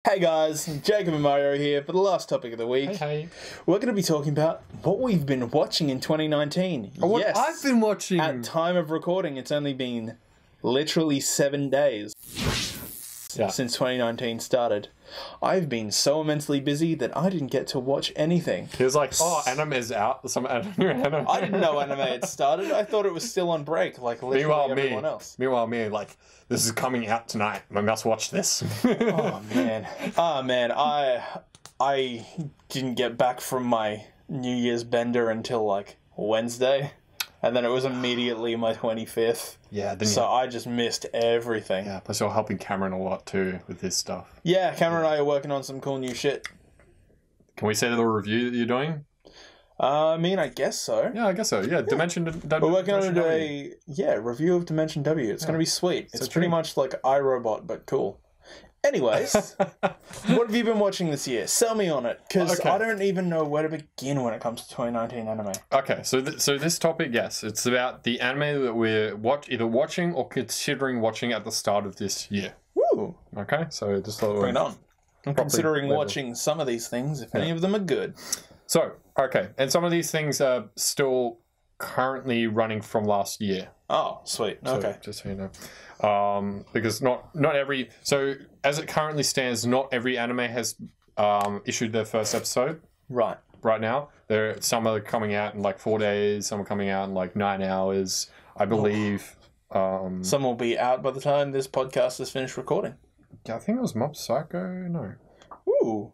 Hey guys, Jacob and Mario here for the last topic of the week. Hey. We're going to be talking about what we've been watching in 2019. What I've been watching. At time of recording, it's only been literally 7 days since 2019 started. I've been so immensely busy that I didn't get to watch anything. He was like, oh, anime's out. Some anime. I didn't know anime had started. I thought it was still on break, like literally everyone else. Meanwhile, like, this is coming out tonight. I must watch this. Oh man, I didn't get back from my New Year's bender until like Wednesday, and then it was immediately my 25th. Yeah, so I just missed everything. Yeah, plus you're helping Cameron a lot too with this stuff. Yeah, Cameron and I are working on some cool new shit. Can we say the review that you're doing? I guess so. Yeah, I guess so. Yeah, Dimension W. We're working on a review of Dimension W. It's going to be sweet. It's pretty much like iRobot, but cool. Anyways, what have you been watching this year? Sell me on it, because I don't even know where to begin when it comes to 2019 anime. Okay, so this topic, yes, it's about the anime that we're either watching or considering watching at the start of this year. Woo! Okay, so just bring it on. I'm considering watching some of these things, if any of them are good. So, okay, and some of these things are still currently running from last year. Oh, sweet. Okay. So, just so you know. Because not every... So, as it currently stands, not every anime has issued their first episode. Right now. Some are coming out in like 4 days, some are coming out in like 9 hours, I believe. Some will be out by the time this podcast is finished recording. Yeah, I think it was Mob Psycho. No. Ooh.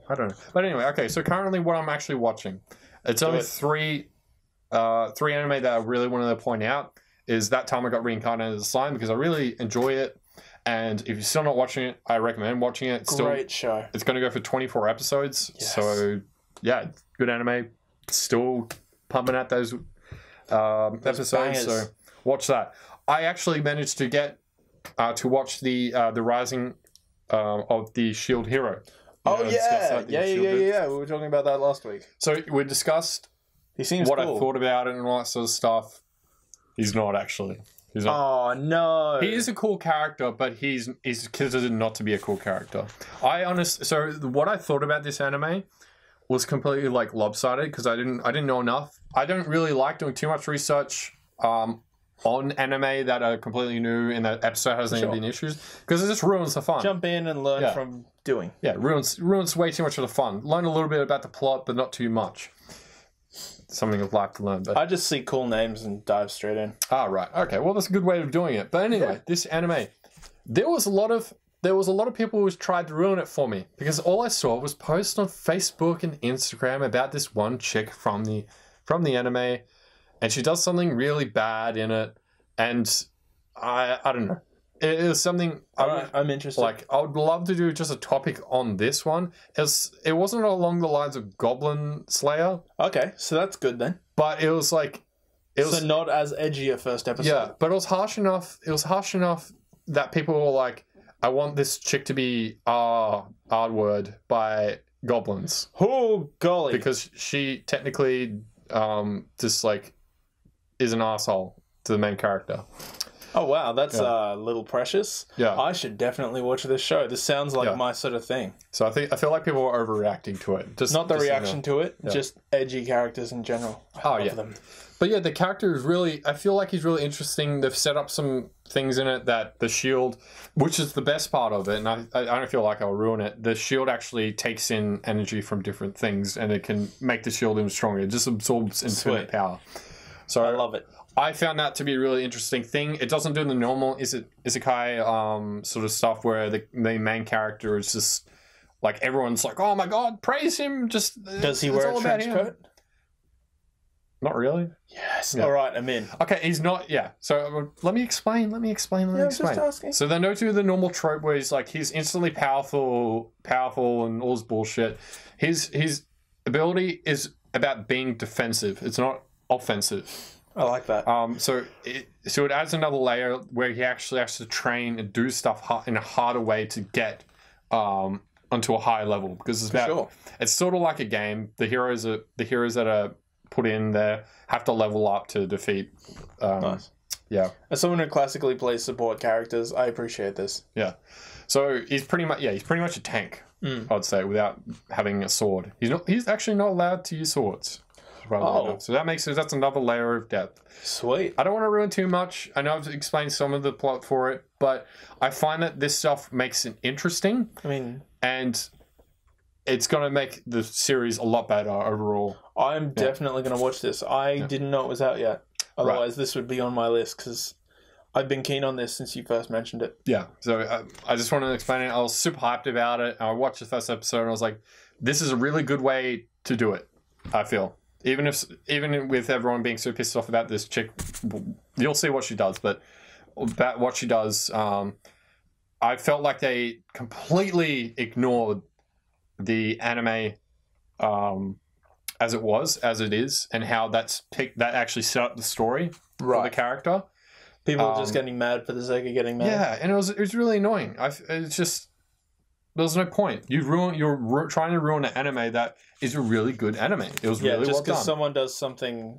I don't know. But anyway, okay, so currently what I'm actually watching, it's only three anime that I really wanted to point out. Is That Time I Got Reincarnated as a Slime, because I really enjoy it. And if you're still not watching it, I recommend watching it. Great show. It's going to go for 24 episodes. Yes. So, yeah, good anime. Still pumping out those episodes. Bangers. So, watch that. I actually managed to get to watch the Rising of the Shield Hero. Oh, yeah. We were talking about that last week. So, we discussed what I thought about it and all that sort of stuff. He's not actually. He's not. Oh, no. He is a cool character, but he's considered not to be a cool character. So what I thought about this anime was completely like lopsided, because I didn't know enough. I don't really like doing too much research on anime that are completely new and that episode has any issues, because it just ruins the fun. Jump in and learn from doing. Yeah, ruins way too much of the fun. Learn a little bit about the plot, but not too much. Something of life to learn. But I just see cool names and dive straight in. Ah, right. Okay. Well, that's a good way of doing it. But anyway, this anime, there was a lot of people who tried to ruin it for me, because all I saw was posts on Facebook and Instagram about this one chick from the anime, and she does something really bad in it, and I don't know. It was something I'm interested. Like, I would love to do just a topic on this one. It wasn't along the lines of Goblin Slayer. Okay, so that's good then. But it was like... So not as edgy a first episode. Yeah, but it was harsh enough. It was harsh enough that people were like, I want this chick to be R-word by goblins. Oh, golly. Because she technically just like is an asshole to the main character. Oh, wow, that's a little precious. Yeah. I should definitely watch this show. This sounds like my sort of thing. So I feel like people are overreacting to it. Not the reaction to it, just edgy characters in general. I love them. But yeah, the character is really, I feel like he's really interesting. They've set up some things in it that the shield, which is the best part of it, and I don't feel like I'll ruin it, the shield actually takes in energy from different things, and it can make the shield even stronger. It just absorbs infinite power. So I love it. I found that to be a really interesting thing. It doesn't do the normal isekai sort of stuff where the main character is just like, everyone's like, oh my god, praise him. Just does he wear a trench coat? Not really. Yes. Yeah. All right, I'm in. Okay, he's not. Yeah. So let me explain. Just asking. So they don't do the normal trope where he's instantly powerful and all this bullshit. His ability is about being defensive. It's not offensive. I like that. So it adds another layer where he actually has to train and do stuff in a harder way to get onto a high level, because it's sort of like a game. The heroes that are put in there have to level up to defeat. Nice. Yeah. As someone who classically plays support characters, I appreciate this. Yeah. So he's pretty much a tank. I'd say, without having a sword. He's actually not allowed to use swords. So that's another layer of depth. Sweet. I don't want to ruin too much. I know I've explained some of the plot for it, but I find that this stuff makes it interesting. I mean, and it's going to make the series a lot better overall. I'm definitely going to watch this. I didn't know it was out yet. Otherwise, this would be on my list because I've been keen on this since you first mentioned it. Yeah, so I just wanted to explain it. I was super hyped about it. I watched the first episode and I was like, this is a really good way to do it, I feel. Even with everyone being so pissed off about this chick, you'll see what she does, but about what she does, I felt like they completely ignored the anime as it is, and how that actually set up the story for the character. People are just getting mad for the sake of getting mad. Yeah, and it was really annoying. It's just there's no point. You're trying to ruin an anime that is a really good anime. It was really well done. Just because someone does something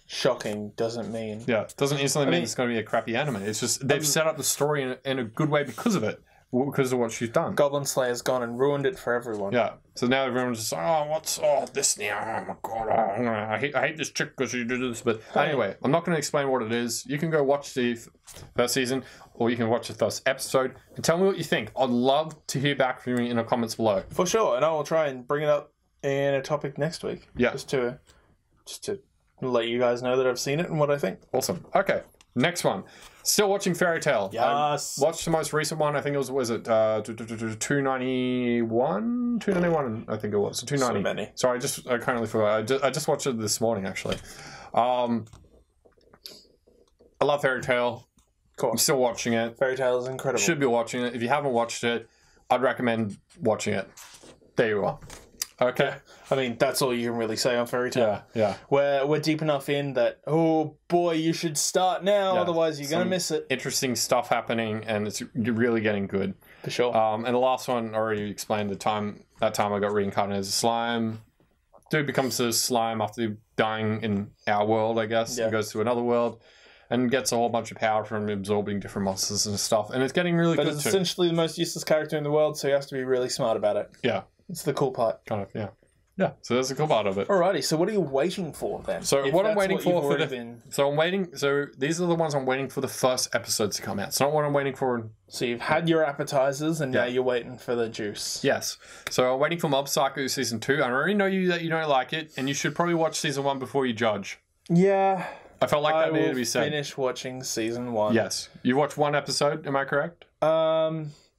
shocking doesn't mean doesn't instantly mean it's going to be a crappy anime. It's just they've set up the story in a good way because of it. Because of what she's done. Goblin Slayer's gone and ruined it for everyone. Yeah. So now everyone's just like, what's this now? Oh my god, I hate this chick because she did this. But anyway, I'm not going to explain what it is. You can go watch the first season, or you can watch the first episode and tell me what you think. I'd love to hear back from you in the comments below. For sure, and I will try and bring it up in a topic next week. Yeah. Just to let you guys know that I've seen it and what I think. Awesome. Okay. Next one. Still watching Fairy Tail. Yes. I watched the most recent one. I think it was 291? 291, I think it was. 290. So many. Sorry, I currently forgot. I just watched it this morning, actually. I love Fairy Tail. Cool. I'm still watching it. Fairy Tail is incredible. Should be watching it. If you haven't watched it, I'd recommend watching it. There you are. Okay. Yeah. I mean, that's all you can really say on Fairy Tail. Yeah. We're deep enough in that, oh boy, you should start now, otherwise you're going to miss it. Interesting stuff happening, and it's really getting good. For sure. And the last one, already explained that time I got reincarnated as a slime. Dude becomes a slime after dying in our world, I guess. Yeah. He goes to another world and gets a whole bunch of power from absorbing different monsters and stuff. And it's getting really good too. But it's essentially the most useless character in the world, so you have to be really smart about it. Yeah. It's the cool part. Kind of, yeah. Yeah, so that's a cool part of it. Alrighty, so what are you waiting for then? So what I'm waiting for so these are the ones I'm waiting for the first episodes to come out. It's not what I'm waiting for. So you've had your appetizers and now you're waiting for the juice. Yes. So I'm waiting for Mob Psycho Season 2. I already know that you don't like it, and you should probably watch Season 1 before you judge. Yeah. I felt like that needed to be said. I will finish watching Season 1. Yes. You watched one episode, am I correct?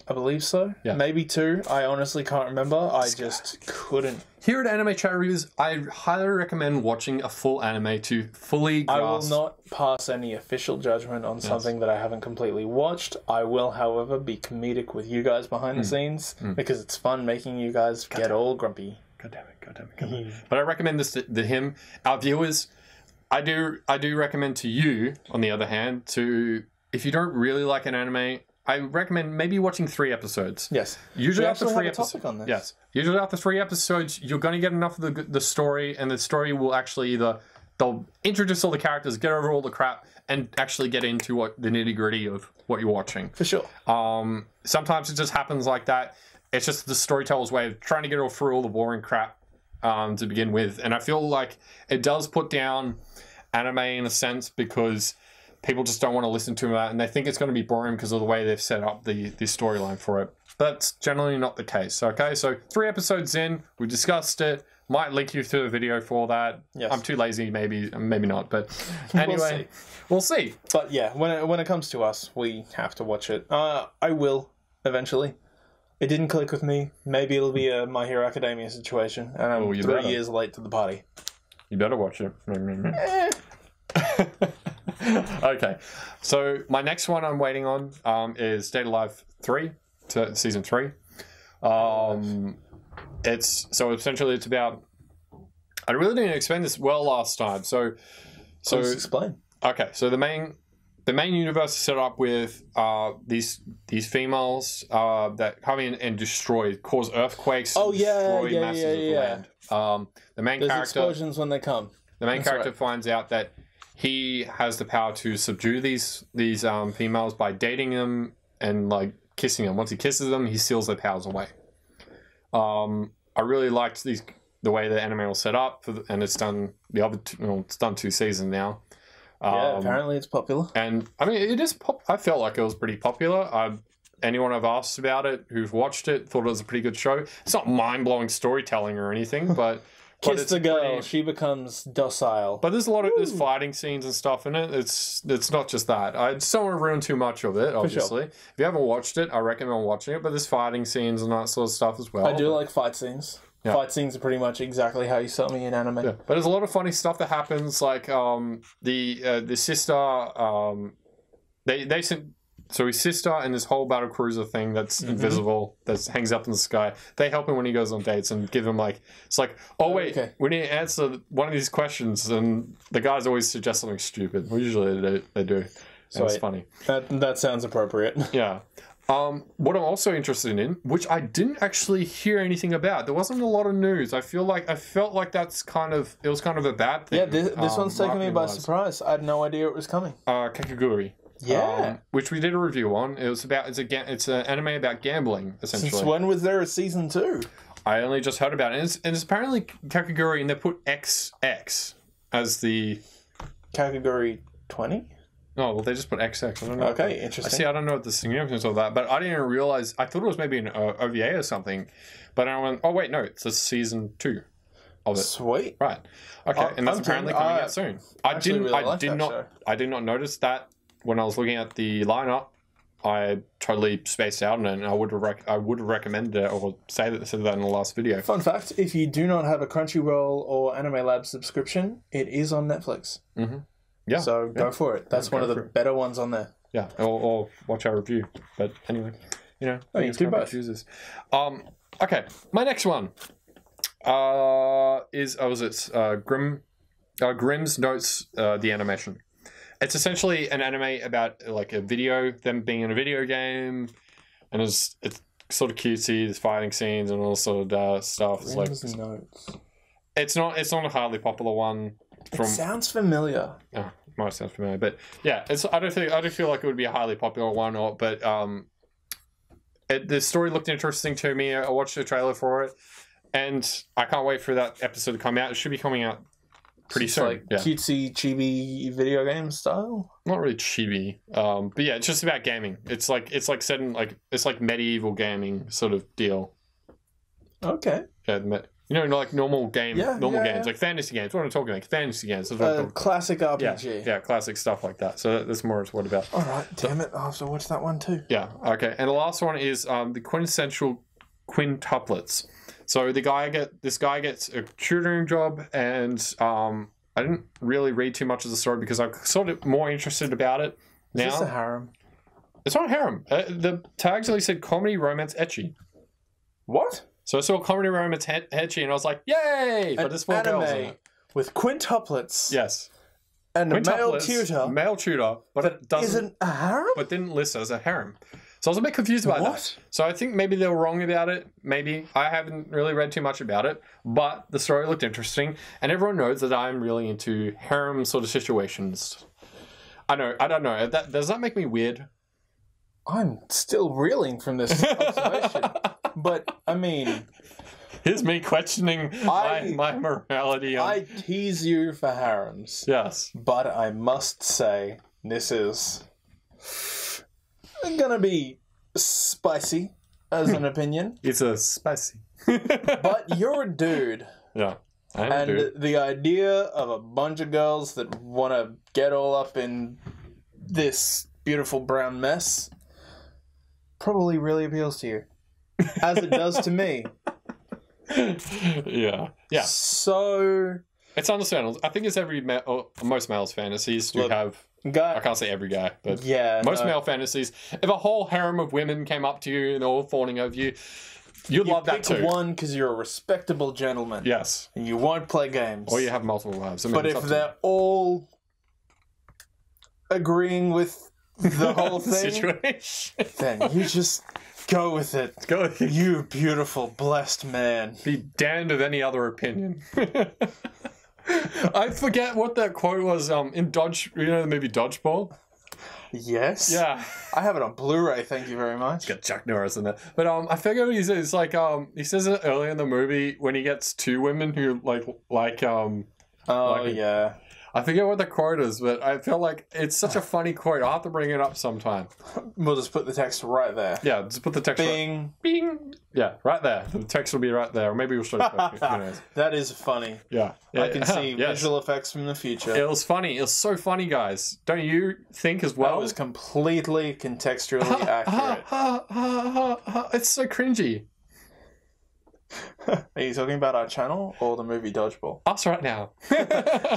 I believe so. Yeah. Maybe 2. I honestly can't remember. I just couldn't. Here at Anime Chat Reviews, I highly recommend watching a full anime to fully grasp. I will not pass any official judgment on something that I haven't completely watched. I will, however, be comedic with you guys behind the scenes because it's fun making you guys get all grumpy. God damn it. But I recommend this to him. Our viewers, I do recommend to you, on the other hand, if you don't really like an anime, I recommend maybe watching 3 episodes. Yes. Usually after 3 episodes. Yes. Usually after 3 episodes, you're going to get enough of the story, and the story will actually they'll introduce all the characters, get over all the crap, and actually get into the nitty-gritty of what you're watching. For sure. Sometimes it just happens like that. It's just the storyteller's way of trying to get through all the boring crap to begin with. And I feel like it does put down anime in a sense because people just don't want to listen to that, and they think it's going to be boring because of the way they've set up the storyline for it. But that's generally not the case, okay? So 3 episodes in, we discussed it. Might link you to a video for that. Yes. I'm too lazy, maybe not. But anyway, we'll see. But yeah, when it comes to us, we have to watch it. I will, eventually. It didn't click with me. Maybe it'll be a My Hero Academia situation, and I'm 3 years late to the party. You better watch it. Okay, so my next one I'm waiting on is Stayed Alive 3, Season 3. It's about... I really didn't explain this well last time, so please explain. Okay, so the main universe is set up with these females that come in and cause earthquakes. Oh, and destroy masses of land. There's explosions when they come. The main character finds out that he has the power to subdue these females by dating them and kissing them. Once he kisses them, he seals their powers away. I really liked the way the anime was set up, and it's done it's done 2 seasons now. Yeah, apparently it's popular. And I mean, it is. I felt like it was pretty popular. Anyone I've asked about it who've watched it thought it was a pretty good show. It's not mind-blowing storytelling or anything, but kiss the girl, she becomes docile. But there's a lot of there's fighting scenes and stuff in it. It's not just that. I just don't want to ruin too much of it. Obviously, if you haven't watched it, I recommend watching it. But there's fighting scenes and that sort of stuff as well. I do like fight scenes. Yeah. Fight scenes are pretty much exactly how you saw me in anime. Yeah. But there's a lot of funny stuff that happens, like the sister. They sent. So his sister and this whole battle cruiser thing that's invisible, that hangs up in the sky, they help him when he goes on dates and give him it's like, oh wait, we need to answer one of these questions, and the guys always suggest something stupid. Well, usually they do. And it's funny. That sounds appropriate. Yeah. What I'm also interested in, which I didn't actually hear anything about, there wasn't a lot of news. I felt like it was kind of a bad thing. Yeah, this one's taken me by surprise. I had no idea it was coming. Kakegurui. Yeah, which we did a review on. It's an anime about gambling, essentially. Since when was there a season 2? I only just heard about it, and it's apparently Kakegurui, and they put XX as the Kakegurui 20. Oh well, they just put XX. I don't know. Okay, interesting. I don't know what the significance of that, but I didn't even realize. I thought it was maybe an OVA or something, but I went, oh wait, no, it's a season 2 of it. Sweet. Right. Okay, and that's apparently coming out soon. I did not notice that. When I was looking at the lineup, I totally spaced out on it, and I would have recommended it, or said that in the last video. Fun fact: if you do not have a Crunchyroll or Anime Lab subscription, it is on Netflix. Mm-hmm. Yeah. So go for it. That's one of the better ones on there. Yeah, or watch our review. But anyway, you do both. Chooses. Okay, my next one is Grimm's Notes, the animation. It's essentially an anime about them being in a video game, and it's sort of cutesy. There's fighting scenes and all sort of stuff. It's Notes. It's not a highly popular one. It sounds familiar. Oh, it might sound familiar, but yeah, I don't feel like it would be a highly popular one, the story looked interesting to me. I watched the trailer for it, and I can't wait for that episode to come out. It should be coming out pretty soon. Like cutesy, chibi video game style? Not really chibi. But yeah, it's just about gaming. It's like set in it's like medieval gaming sort of deal. Okay. Yeah, like normal games, like fantasy games. What I'm talking about, fantasy games. Classic RPG. Yeah, classic stuff like that. So that's more what about. All right, damn it, I'll have to watch that one too. Yeah, okay. And the last one is the quintessential quintuplets. So this guy gets a tutoring job, and I didn't really read too much of the story because I'm sort of more interested about it now. Is this a harem? It's not a harem. The tags only said comedy, romance, ecchi. What? So I saw comedy, romance, ecchi, and I was like, yay! But there's 4 girls in it. With quintuplets. Yes. And a male tutor. Male tutor, but it doesn't. Isn't a harem? But didn't list as a harem. So I was a bit confused about that. So I think maybe they were wrong about it. Maybe. I haven't really read too much about it. But the story looked interesting. And everyone knows that I'm really into harem sort of situations. I don't know. Does that make me weird? I'm still reeling from this observation. But, I mean... Here's me questioning my morality. I tease you for harems. Yes. But I must say, this is... gonna be spicy as an opinion. It's a spicy. But you're a dude. Yeah. I am a dude. The idea of a bunch of girls that want to get all up in this beautiful brown mess probably really appeals to you. As it does to me. Yeah. Yeah. So... It's understandable. I think it's most males' fantasies to have... I can't say every guy, but most male fantasies. If a whole harem of women came up to you and they're all fawning over you, you'd love that too. You pick one because you're a respectable gentleman. Yes. And you won't play games. Or you have multiple wives. But if they're all agreeing with the whole thing, situation, then you just go with it. Go with it. You beautiful, blessed man. Be damned with any other opinion. I forget what that quote was in the movie Dodgeball. Yes. Yeah. I have it on Blu-ray, thank you very much. Got Chuck Norris in there. But I forget what he says. It's like he says it earlier in the movie when he gets two women who yeah. I forget what the quote is, but I feel like it's such a funny quote. I'll have to bring it up sometime. We'll just put the text right there. Yeah, just put the text Bing. Bing. Yeah, right there. The text will be right there. Or maybe we'll show you. That is funny. Yeah. I can see visual effects from the future. It was funny. It was so funny, guys. Don't you think as well? That was completely contextually accurate. It's so cringy. Are you talking about our channel or the movie Dodgeball? Us right now.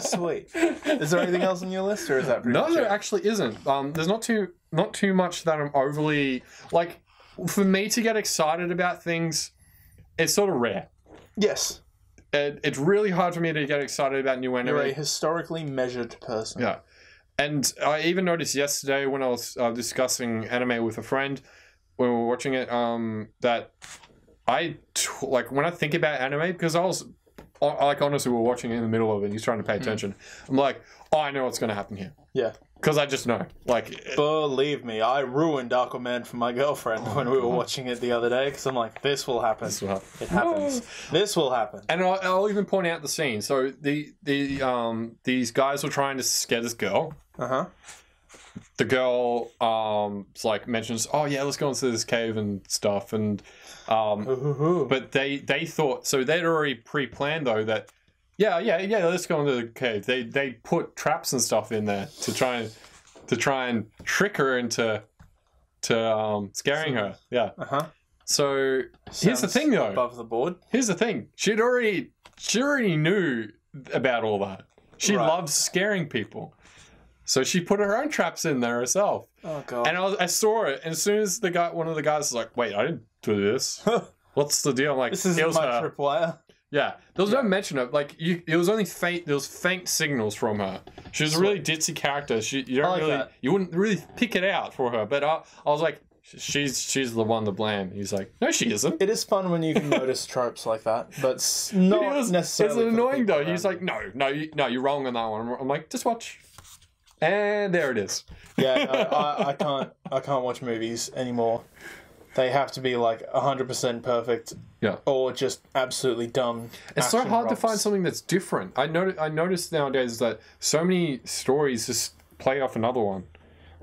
Sweet. Is there anything else on your list, or is that pretty much No, there it? actually isn't. There's not too much that I'm overly like. For me to get excited about things, it's sort of rare. Yes. It's really hard for me to get excited about new anime. You're a historically measured person. Yeah. And I even noticed yesterday when I was discussing anime with a friend, when we were watching it, that when I think about anime, because I was, like, honestly, we were watching it in the middle of it, and he's trying to pay attention. I'm like, oh, I know what's going to happen here. Yeah. Because I just know. Believe me, I ruined Aquaman for my girlfriend when we were watching it the other day, because I'm like, this will happen. This will happen. It happens. No. This will happen. And I'll even point out the scene. So these guys were trying to scare this girl. Uh-huh. The girl mentions, oh yeah, let's go into this cave and stuff, and but they thought, so they'd already pre-planned though that yeah, let's go into the cave. They put traps and stuff in there to try and trick her into scaring her. Yeah. Uh-huh. So here's the thing though. Above the board. Here's the thing. She already knew about all that. She loves scaring people. So she put her own traps in there herself. Oh god! And I saw it, and as soon as one of the guys was like, "Wait, I didn't do this. What's the deal?" I'm like, "This is my tripwire." Yeah, there was no mention of it was only faint. There was faint signals from her. She was a really ditzy character. You wouldn't really pick it out for her. But I was like, she's the one to blame. He's like, no, she isn't. It is fun when you can notice tropes like that, but not necessarily. It's annoying though. He's like, no, you're wrong on that one. I'm like, just watch. And there it is. Yeah, no, I can't watch movies anymore. They have to be like 100% perfect. Yeah. Or just absolutely dumb. It's so hard to find something that's different. I noticed nowadays that so many stories just play off another one.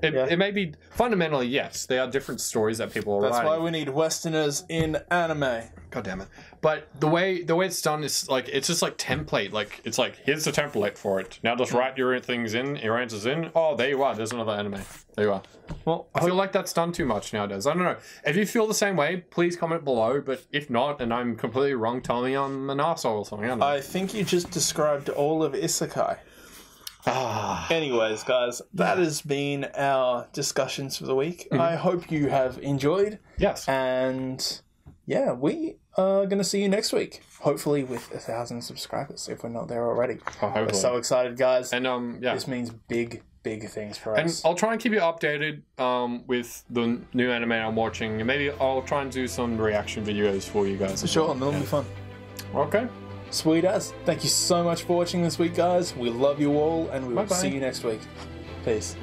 It may be fundamentally, yes, they are different stories that people are writing. That's why we need Westerners in anime. God damn it! But the way it's done is like it's just like template. Like it's like here's the template for it. Now just write your things in, your answers in. Oh, there you are. There's another anime. There you are. Well, I feel like that's done too much nowadays. I don't know. If you feel the same way, please comment below. But if not, and I'm completely wrong, tell me I'm an arsehole or something. I don't know. I think you just described all of isekai. Anyways, guys, that has been our discussions for the week. Mm-hmm. I hope you have enjoyed. Yes. And yeah, we are going to see you next week. Hopefully with 1,000 subscribers, if we're not there already. We're so excited, guys. And this means big things for us. And I'll try and keep you updated with the new anime I'm watching. And maybe I'll try and do some reaction videos for you guys. For sure, and that'll be fun. Okay. Sweet as. Thank you so much for watching this week, guys. We love you all, and we will see you next week. Peace.